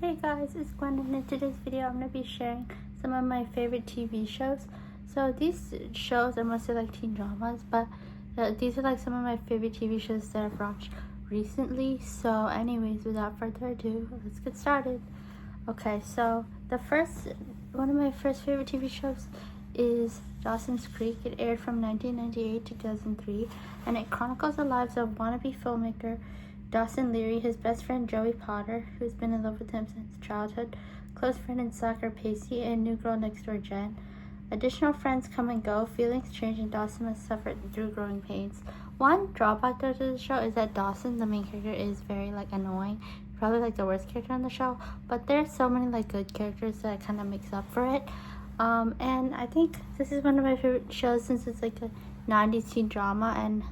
Hey guys, it's Gwen, and in today's video I'm going to be sharing some of my favorite TV shows. So these shows are mostly like teen dramas, but these are like some of my favorite TV shows that I've watched recently. So anyways, without further ado, let's get started. Okay, so one of my first favorite TV shows is Dawson's Creek. It aired from 1998 to 2003, and it chronicles the lives of wannabe filmmaker Dawson Leary, his best friend Joey Potter, who's been in love with him since childhood, close friend and stalker Pacey, and new girl next door Jen. Additional friends come and go, feelings change, and Dawson must suffer through growing pains. One drawback to the show is that Dawson, the main character, is very annoying, probably the worst character on the show, but there's so many good characters that kind of makes up for it. And I think this is one of my favorite shows since it's a 90s teen drama, and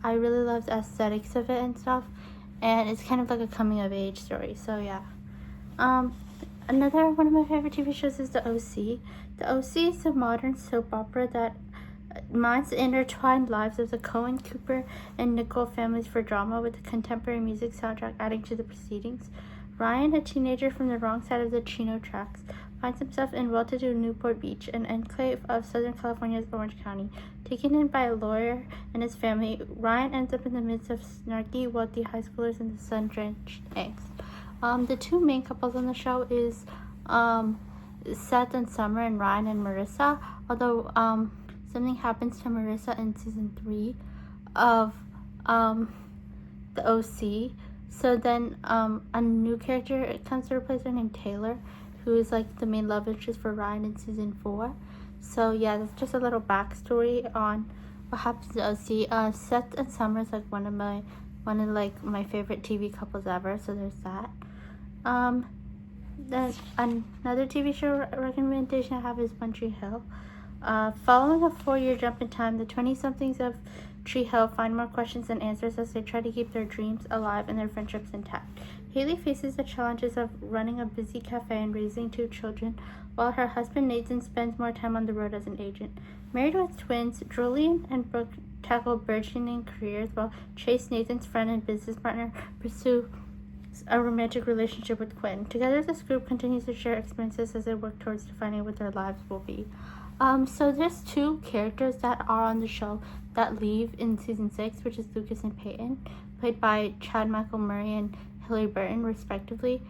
I really love the aesthetics of it and stuff. And it's kind of like a coming of age story, so yeah. Another one of my favorite TV shows is The O.C. The O.C. is a modern soap opera that mines the intertwined lives of the Cohen, Cooper, and Nicole families for drama, with the contemporary music soundtrack adding to the proceedings. Ryan, a teenager from the wrong side of the Chino tracks, finds himself in well-to-do Newport Beach, an enclave of Southern California's Orange County. Taken in by a lawyer and his family, Ryan ends up in the midst of snarky, wealthy high schoolers in the sun-drenched angst. The two main couples on the show is Seth and Summer, and Ryan and Marissa, although something happens to Marissa in season 3 of The O.C. So then a new character comes to replace her named Taylor, who is the main love interest for Ryan in season 4. So yeah, that's just a little backstory on what happens to O.C. Seth and Summer is one of my favorite TV couples ever. So there's that. Then another TV show recommendation I have is One Tree Hill. Following a 4-year jump in time, the 20-somethings of Tree Hill find more questions than answers as they try to keep their dreams alive and their friendships intact. Haley faces the challenges of running a busy cafe and raising 2 children, while her husband Nathan spends more time on the road as an agent. Married with twins, Julian and Brooke tackle burgeoning careers, while Chase, Nathan's friend and business partner, pursue a romantic relationship with Quinn. Together, this group continues to share experiences as they work towards defining what their lives will be. So there's 2 characters that are on the show that leave in season 6, which is Lucas and Peyton, played by Chad Michael Murray and Hilary Burton, respectively.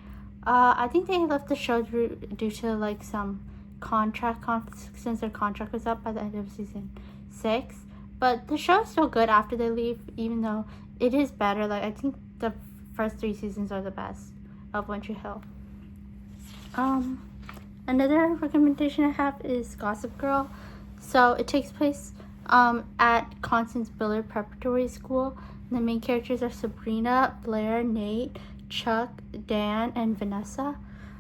I think they left the show due to some contract conflicts, since their contract was up by the end of season 6. But the show is still good after they leave, even though it is better. I think the first 3 seasons are the best of One Tree Hill. Another recommendation I have is Gossip Girl. So it takes place at Constance Billard Preparatory School. The main characters are Sabrina, Blair, Nate, Chuck, Dan, and Vanessa.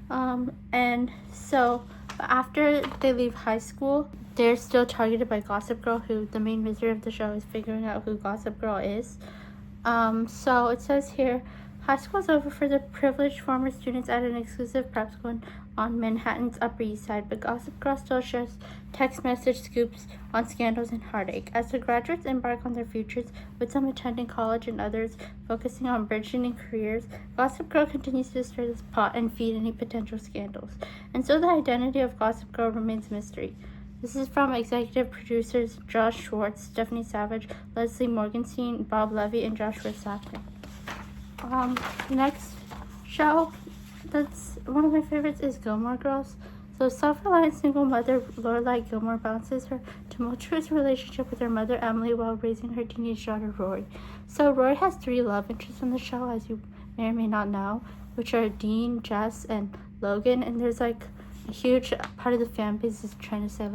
And so after they leave high school, they're still targeted by Gossip Girl, who the main mystery of the show is figuring out who Gossip Girl is. So it says here, high school is over for the privileged former students at an exclusive prep school on Manhattan's Upper East Side, but Gossip Girl still shares text message scoops on scandals and heartache. As the graduates embark on their futures, with some attending college and others focusing on burgeoning careers, Gossip Girl continues to stir this pot and feed any potential scandals. And so the identity of Gossip Girl remains a mystery. This is from executive producers Josh Schwartz, Stephanie Savage, Leslie Morgenstein, Bob Levy, and Joshua Sackman. The next show that's one of my favorites is Gilmore Girls. So self-reliant single mother Lorelai Gilmore balances her tumultuous relationship with her mother Emily while raising her teenage daughter Rory. So Rory has 3 love interests on the show, as you may or may not know, which are Dean, Jess, and Logan. And there's a huge part of the fan base is trying to say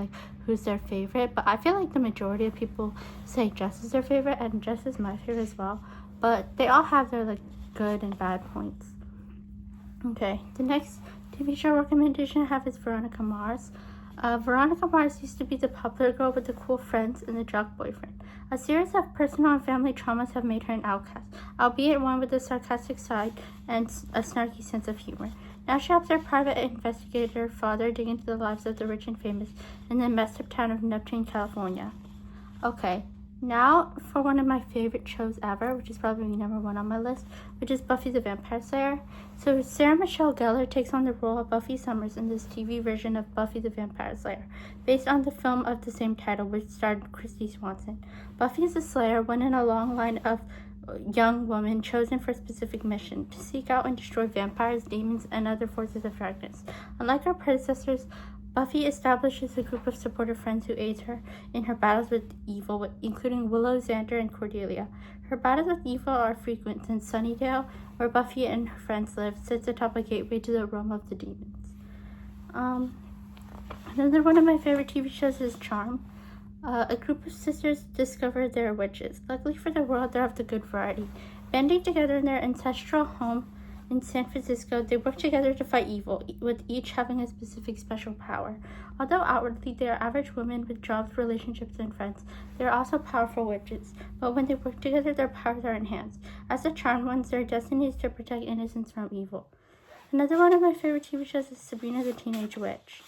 who's their favorite, but I feel the majority of people say Jess is their favorite, and Jess is my favorite as well. But they all have their good and bad points. Okay, the next TV show recommendation I have is Veronica Mars. Veronica Mars used to be the popular girl with the cool friends and the jock boyfriend. A series of personal and family traumas have made her an outcast, albeit one with a sarcastic side and a snarky sense of humor. Now she helps her private investigator father dig into the lives of the rich and famous in the messed up town of Neptune, California. Okay, Now for one of my favorite shows ever, which is probably number one on my list, which is Buffy the Vampire Slayer. So Sarah Michelle Gellar takes on the role of Buffy Summers in this TV version of Buffy the Vampire Slayer, based on the film of the same title, which starred Christy Swanson. Buffy is a Slayer, one in a long line of young women chosen for a specific mission, to seek out and destroy vampires, demons, and other forces of darkness. Unlike her predecessors, Buffy establishes a group of supportive friends who aid her in her battles with evil, including Willow, Xander, and Cordelia. Her battles with evil are frequent, and Sunnydale, where Buffy and her friends live, sits atop a gateway to the realm of the demons. Another one of my favorite TV shows is Charm. A group of sisters discover they're witches. Luckily for the world, they're of the good variety. Banding together in their ancestral home in San Francisco, they work together to fight evil, with each having a specific special power. Although outwardly they are average women with jobs, relationships, and friends, they are also powerful witches. But when they work together, their powers are enhanced. As the charmed ones, their destiny is to protect innocents from evil. Another one of my favorite TV shows is Sabrina the Teenage Witch.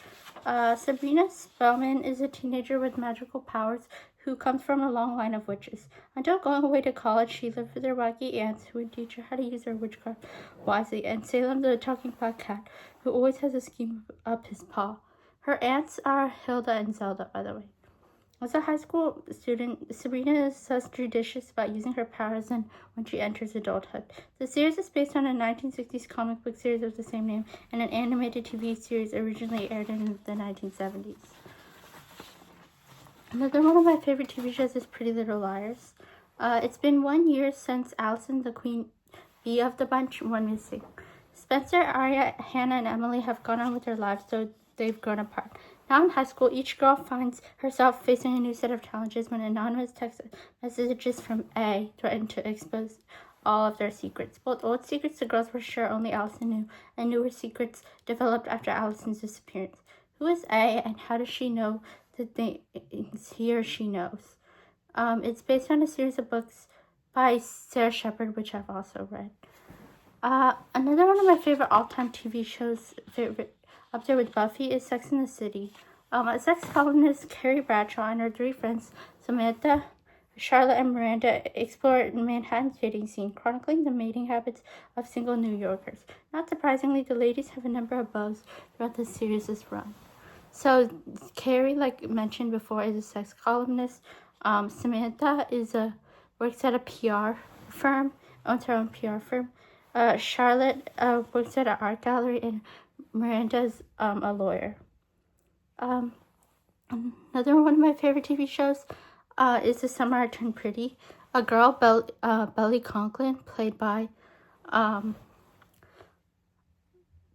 Sabrina Spellman is a teenager with magical powers who comes from a long line of witches. Until going away to college, she lived with her wacky aunts who would teach her how to use her witchcraft wisely, and Salem the talking black cat, who always has a scheme up his paw. Her aunts are Hilda and Zelda, by the way. As a high school student, Sabrina is less judicious about using her powers than when she enters adulthood. The series is based on a 1960s comic book series of the same name and an animated TV series originally aired in the 1970s. Another one of my favorite TV shows is Pretty Little Liars. It's been 1 year since Allison, the queen bee of the bunch, went missing. Spencer, Arya, Hannah, and Emily have gone on with their lives, so they've grown apart. Now in high school, each girl finds herself facing a new set of challenges when anonymous text messages from A threaten to expose all of their secrets. Both old secrets the girls were sure only Allison knew, and newer secrets developed after Allison's disappearance. Who is A, and how does she know the things he or she knows? It's based on a series of books by Sarah Shepard, which I've also read. Another one of my favorite all-time TV shows, up there with Buffy, is Sex and the City. A sex columnist, Carrie Bradshaw, and her three friends, Samantha, Charlotte, and Miranda, explore Manhattan's dating scene, chronicling the mating habits of single New Yorkers. Not surprisingly, the ladies have a number of beaux throughout the series' run. So, Carrie, like mentioned before, is a sex columnist. Samantha works at a PR firm, owns her own PR firm. Charlotte works at an art gallery, and Miranda's a lawyer. Another one of my favorite TV shows is The Summer I Turned Pretty. A girl, Belly Conklin, played by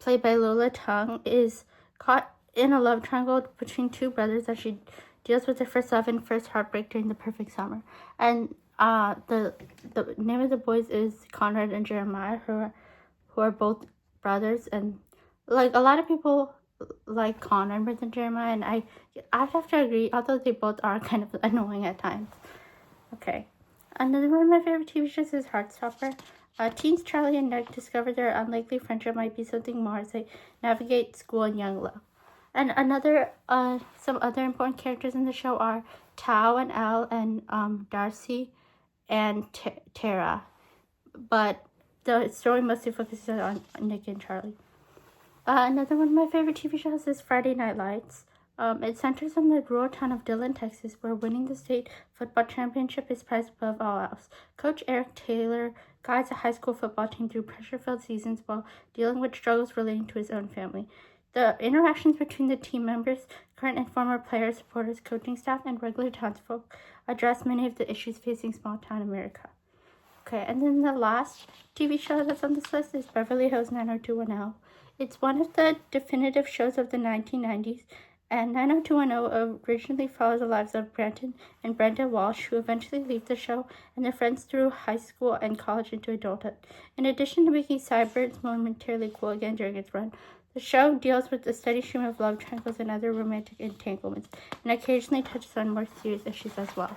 Lola Tung, is caught in a love triangle between two brothers as she deals with her first love and first heartbreak during the perfect summer. And the name of the boys is Conrad and Jeremiah, who are both brothers. And like a lot of people like Conrad more than Jeremiah, and I have to agree, although they both are kind of annoying at times. Okay, another one of my favorite TV shows is Heartstopper. Teens Charlie and Nick discover their unlikely friendship might be something more as they navigate school and young love. And some other important characters in the show are Tao and Elle and Darcy and Tara. But the story mostly focuses on Nick and Charlie. Another one of my favorite TV shows is Friday Night Lights. It centers on the rural town of Dillon, Texas, where winning the state football championship is prized above all else. Coach Eric Taylor guides a high school football team through pressure-filled seasons while dealing with struggles relating to his own family. The interactions between the team members, current and former players, supporters, coaching staff, and regular townsfolk address many of the issues facing small-town America. Okay, and then the last TV show that's on this list is Beverly Hills 90210. It's one of the definitive shows of the 1990s, and 90210 originally follows the lives of Brandon and Brenda Walsh, who eventually leave the show and their friends through high school and college into adulthood. In addition to making Cyberds momentarily cool again during its run, the show deals with the steady stream of love triangles and other romantic entanglements, and occasionally touches on more serious issues as well.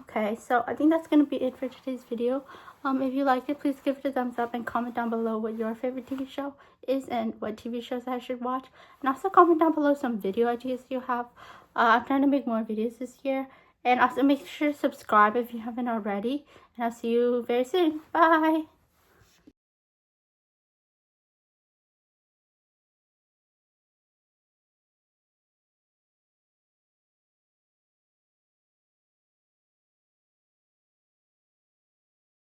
Okay, so I think that's going to be it for today's video. If you liked it, please give it a thumbs up and comment down below what your favorite TV show is and what TV shows I should watch. And also comment down below some video ideas you have. I'm trying to make more videos this year, And also make sure to subscribe if you haven't already. And I'll see you very soon. Bye.